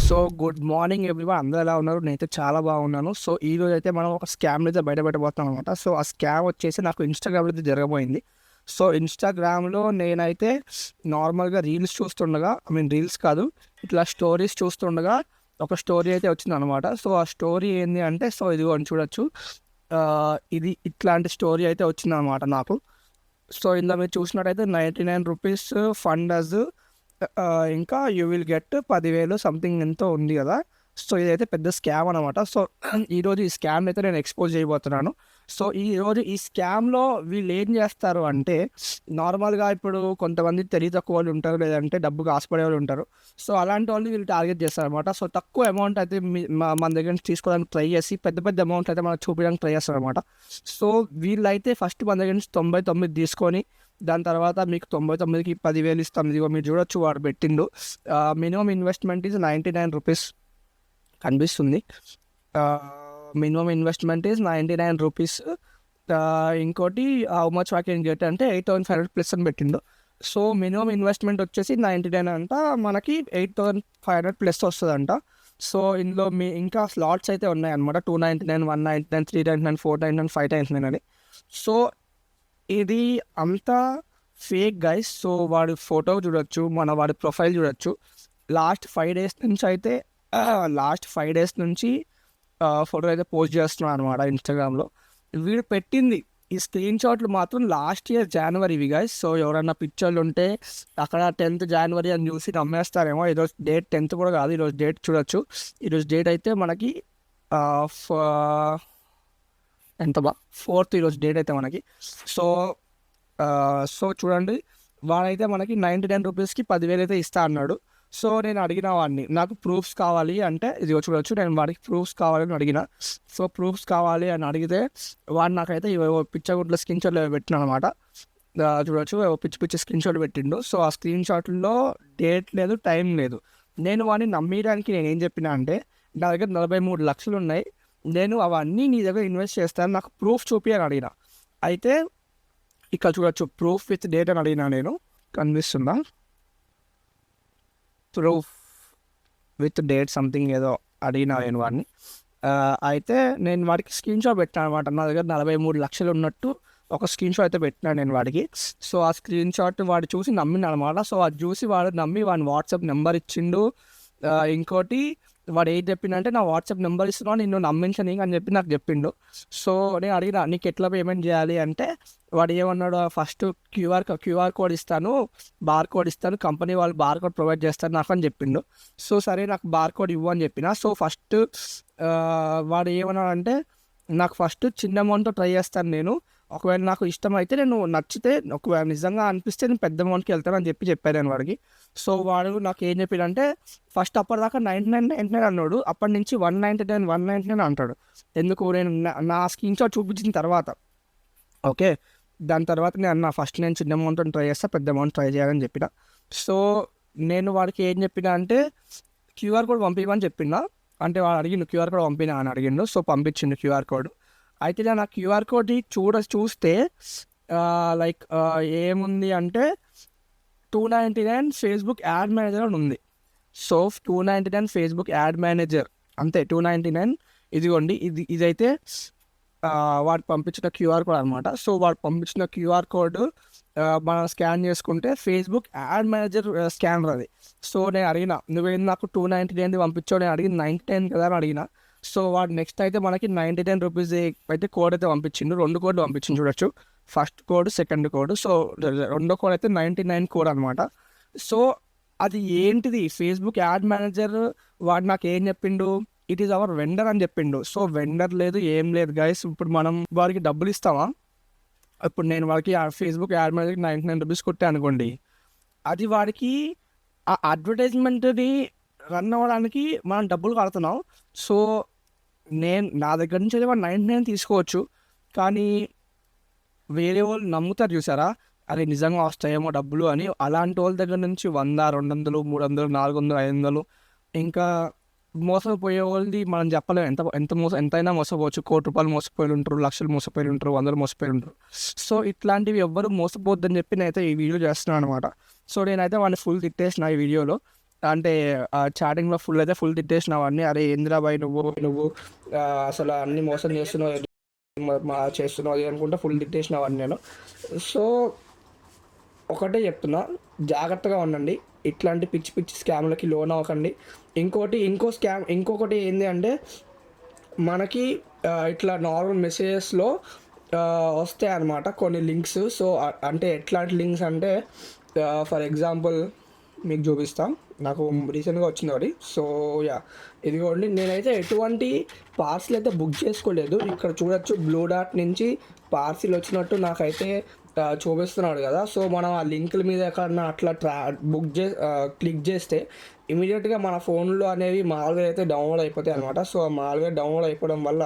So good morning everyone, అందరూ ఎలా ఉన్నారు? నేనైతే చాలా బాగున్నాను. సో ఈరోజు అయితే మనం ఒక స్కామ్ అయితే బయటపెట్టబోతున్నాం అనమాట. సో ఆ స్కామ్ వచ్చేసి నాకు ఇన్స్టాగ్రామ్లో అయితే జరగబోయింది. సో ఇన్స్టాగ్రామ్లో నేనైతే నార్మల్గా రీల్స్ చూస్తుండగా, రీల్స్ కాదు, ఇట్లా స్టోరీస్ చూస్తుండగా ఒక స్టోరీ అయితే వచ్చిందనమాట. సో ఆ స్టోరీ ఏంటి అంటే, సో ఇదిగోండి చూడొచ్చు, ఇది ఇట్లాంటి స్టోరీ అయితే వచ్చిందనమాట నాకు. సో ఇందులో మీరు చూసినట్టయితే 99 రూపీస్ ఫండ్ అస్, ఇంకా యూ విల్ గెట్ 10,000 సంథింగ్ ఎంతో ఉంది కదా. సో ఇదైతే పెద్ద స్కామ్ అనమాట. సో ఈరోజు ఈ స్కామ్ అయితే నేను ఎక్స్పోజ్ చేయబోతున్నాను. సో ఈరోజు ఈ స్కామ్లో వీళ్ళు ఏం చేస్తారు అంటే, నార్మల్గా ఇప్పుడు కొంతమంది తెలివి తక్కువ వాళ్ళు ఉంటారు, లేదంటే డబ్బుకు ఆశపడే వాళ్ళు ఉంటారు. సో అలాంటి వాళ్ళు వీళ్ళు టార్గెట్ చేస్తారనమాట. సో తక్కువ అమౌంట్ అయితే మన దగ్గర నుంచి తీసుకోవడానికి ట్రై చేసి పెద్ద పెద్ద అమౌంట్ అయితే మనకు చూపించడానికి ట్రై చేస్తారనమాట. సో వీళ్ళైతే ఫస్ట్ మన దగ్గర నుంచి 99 తీసుకొని, దాని తర్వాత మీకు 99కి 10,000 ఇస్తాం. ఇదిగో మీరు చూడొచ్చు, వాడు పెట్టిండు. మినిమం ఇన్వెస్ట్మెంట్ ఈజ్ 99 రూపీస్ కనిపిస్తుంది. Minimum investment is 99 rupees. ఇంకోటి how much I can get అంటే 8,500 ప్లస్ అని పెట్టిండు. సో మినిమం ఇన్వెస్ట్మెంట్ వచ్చేసి 99 అంట, మనకి 8,500 ప్లస్ వస్తుందంట. సో ఇందులో ఇంకా స్లాట్స్ అయితే ఉన్నాయన్నమాట. 299, 199, 399, 499, 599 అని. సో ఇది అంతా ఫేక్ గైస్. సో వాడి ఫోటో చూడొచ్చు, వాడి ప్రొఫైల్ చూడొచ్చు. లాస్ట్ 5 డేస్ నుంచి ఫోటో అయితే పోస్ట్ చేస్తున్నాను అనమాట ఇన్స్టాగ్రామ్లో. వీడు పెట్టింది ఈ స్క్రీన్ షాట్లు మాత్రం లాస్ట్ ఇయర్ జనవరి ఇవి గైస్. సో ఎవరన్నా పిక్చర్లు ఉంటే అక్కడ 10th జనవరి అని చూసి నమ్మేస్తారేమో. ఈరోజు డేట్ 10th కూడా కాదు, ఈరోజు డేట్ చూడొచ్చు. ఈరోజు డేట్ అయితే మనకి ఎంత 4th ఈరోజు డేట్ అయితే మనకి. సో చూడండి, వాడైతే మనకి 99 రూపీస్కి 10,000 అయితే ఇస్తా అన్నాడు. సో నేను అడిగిన వాడిని, నాకు ప్రూఫ్స్ కావాలి అంటే, ఇది చూడొచ్చు, నేను వాడికి ప్రూఫ్స్ కావాలని అడిగిన. సో ప్రూఫ్స్ కావాలి అని అడిగితే వాడు నాకైతే పిచ్చగుడ్ల స్క్రీన్ షాట్లు పెట్టిన అనమాట. చూడొచ్చు, పిచ్చి పిచ్చి స్క్రీన్ షాట్లు పెట్టిండు. సో ఆ స్క్రీన్ షాట్లో డేట్ లేదు, టైం లేదు. నేను వాడిని నమ్మడానికి నేను ఏం చెప్పినా అంటే, నా దగ్గర 43 లక్షలు ఉన్నాయి, నేను అవన్నీ నీ దగ్గర ఇన్వెస్ట్ చేస్తాను, నాకు ప్రూఫ్ చూపి అని అడిగిన. అయితే ఇక్కడ చూడొచ్చు, ప్రూఫ్ విత్ డేట్ అని అడిగినా. నేను కనిపిస్తుందా? ప్రూఫ్ విత్ డేట్ సంథింగ్ ఏదో అడిగినా నేను వాడిని. అయితే నేను వాడికి స్క్రీన్ షాట్ పెట్టాను అనమాట. నా దగ్గర 43 లక్షలు ఉన్నట్టు ఒక స్క్రీన్ షాట్ అయితే పెట్టినాను నేను వాడికి. సో ఆ స్క్రీన్ షాట్ వాడు చూసి నమ్మిన అనమాట. సో అది చూసి వాడు నమ్మి వాడి వాట్సాప్ నెంబర్ ఇచ్చిండు. ఇంకోటి వాడు ఏం చెప్పిండంటే, నా వాట్సాప్ నెంబర్ ఇస్తున్నాను, నిన్ను నమ్మించని అని చెప్పి నాకు చెప్పిండు. సో నేను అడిగిన, నీకు ఎట్లా పేమెంట్ చేయాలి అంటే, వాడు ఏమన్నాడు, ఫస్ట్ క్యూఆర్ కోడ్ ఇస్తాను, బార్ కోడ్ ఇస్తాను, కంపెనీ వాళ్ళు బార్ కోడ్ ప్రొవైడ్ చేస్తారు నాకు అని చెప్పిండు. సో సరే నాకు బార్ కోడ్ ఇవ్వు అని చెప్పిన. సో ఫస్ట్ వాడు ఏమన్నాడంటే, నాకు ఫస్ట్ చిన్న అమౌంట్తో ట్రై చేస్తాను నేను, ఒకవేళ నాకు ఇష్టమైతే, నేను నచ్చితే, ఒకవేళ నిజంగా అనిపిస్తే నేను పెద్ద అమౌంట్కి వెళ్తాను అని చెప్పాను నేను వాడికి. సో వాడు నాకు ఏం చెప్పాడంటే, ఫస్ట్ అప్పటిదాకా 99 అన్నాడు, అప్పటి నుంచి 199 అంటాడు. ఎందుకు, నేను నా స్క్రీన్ షాట్ చూపించిన తర్వాత, ఓకే, దాని తర్వాత నేను అన్నా, ఫస్ట్ నేను చిన్న అమౌంట్తో ట్రై చేస్తా, పెద్ద అమౌంట్ ట్రై చేయాలని చెప్పిన. సో నేను వాడికి ఏం చెప్పినా అంటే, క్యూఆర్ కోడ్ పంపించమని చెప్పిన. అంటే వాడు అడిగిండు, క్యూఆర్ కోడ్ పంపినా అని అడిగిండు. సో పంపించిండు క్యూఆర్ కోడ్. అయితే నేను ఆ క్యూఆర్ కోడ్ చూస్తే లైక్ ఏముంది అంటే, 299 ఫేస్బుక్ యాడ్ మేనేజర్ అని ఉంది. సో 299 ఫేస్బుక్ యాడ్ మేనేజర్ అంతే, 299. ఇదిగోండి, ఇదైతే వాడు పంపించిన క్యూఆర్ కోడ్ అనమాట. సో వాడు పంపించిన క్యూఆర్ కోడ్ మనం స్కాన్ చేసుకుంటే ఫేస్బుక్ యాడ్ మేనేజర్ స్కానర్ అది. సో నేను అడిగిన, నువ్వేం నాకు 299 పంపించావు, నేను అడిగిన 99 కదా అని అడిగిన. సో వాడు నెక్స్ట్ అయితే మనకి 99 రూపీస్ అయితే కోడ్ అయితే పంపించిండు. 2 కోడ్లు పంపించిండు చూడొచ్చు, first code, second code. So రెండో కోడ్ అయితే 99 కోడ్ అనమాట. సో అది ఏంటిది, ఫేస్బుక్ యాడ్ మేనేజర్. వాడు నాకు ఏం చెప్పిండు, ఇట్ ఈస్ అవర్ వెండర్ అని చెప్పిండు. సో వెండర్ లేదు, ఏం లేదు గైస్. ఇప్పుడు మనం వారికి డబ్బులు ఇస్తామా? ఇప్పుడు నేను వాడికి ఫేస్బుక్ యాడ్ మేనేజర్కి 99 రూపీస్ కొట్టే అనుకోండి, అది వాడికి ఆ అడ్వర్టైజ్మెంట్ని రన్ అవ్వడానికి మనం డబ్బులు కడుతున్నాం. సో నా దగ్గర నుంచి అయితే వాడు 99 తీసుకోవచ్చు, కానీ వేరే వాళ్ళు నమ్ముతారు చూసారా, అది నిజంగా వస్తాయేమో డబ్బులు అని. అలాంటి వాళ్ళ దగ్గర నుంచి 100, 200, 300, 400, 500, ఇంకా మోసపోయే వాళ్ళది మనం చెప్పలేము. ఎంతైనా మోసపోవచ్చు. ₹1,00,00,000 మోసపోయి ఉంటారు, లక్షలు మోసపోయి ఉంటారు, 100 మోసపోయి ఉంటారు. సో ఇట్లాంటివి ఎవ్వరు మోసపోద్దని చెప్పి నేనైతే ఈ వీడియో చేస్తున్నాను అనమాట. సో నేనైతే వాడిని ఫుల్ తిట్టేసిన ఈ వీడియోలో. అంటే చాటింగ్లో ఫుల్ తిట్టేసినావు అన్నీ, అరే ఏందిరా బాయ్ నువ్వు అసలు అన్ని మోసం చేస్తున్నావు, చేస్తున్నావు అది అనుకుంటా ఫుల్ తిట్టేసినావు అని నేను. సో ఒకటే చెప్తున్నా, జాగ్రత్తగా ఉండండి, ఇట్లాంటి పిచ్చి పిచ్చి స్కామ్లకి లోన్ అవ్వకండి. ఇంకొకటి ఏంటి అంటే, మనకి ఇట్లా నార్మల్ మెసేజెస్లో వస్తాయి అన్నమాట కొన్ని లింక్స్. సో అంటే ఎట్లాంటి లింక్స్ అంటే, ఫర్ ఎగ్జాంపుల్ మీకు చూపిస్తాం, నాకు రీసెంట్గా వచ్చింది ఒకటి. సో ఇదిగోండి, నేనైతే ఎటువంటి పార్సిల్ అయితే బుక్ చేసుకోలేదు. ఇక్కడ చూడొచ్చు బ్లూ డాట్ నుంచి పార్సిల్ వచ్చినట్టు నాకైతే చూపిస్తున్నాడు కదా. సో మనం ఆ లింకుల మీద ఎక్కడన్నా అట్లా క్లిక్ చేస్తే ఇమీడియట్గా మన ఫోన్లో అనేవి మాల్వేర్ అయితే డౌన్లోడ్ అయిపోతాయి అనమాట. సో ఆ మాల్వేర్ డౌన్లోడ్ అయిపోవడం వల్ల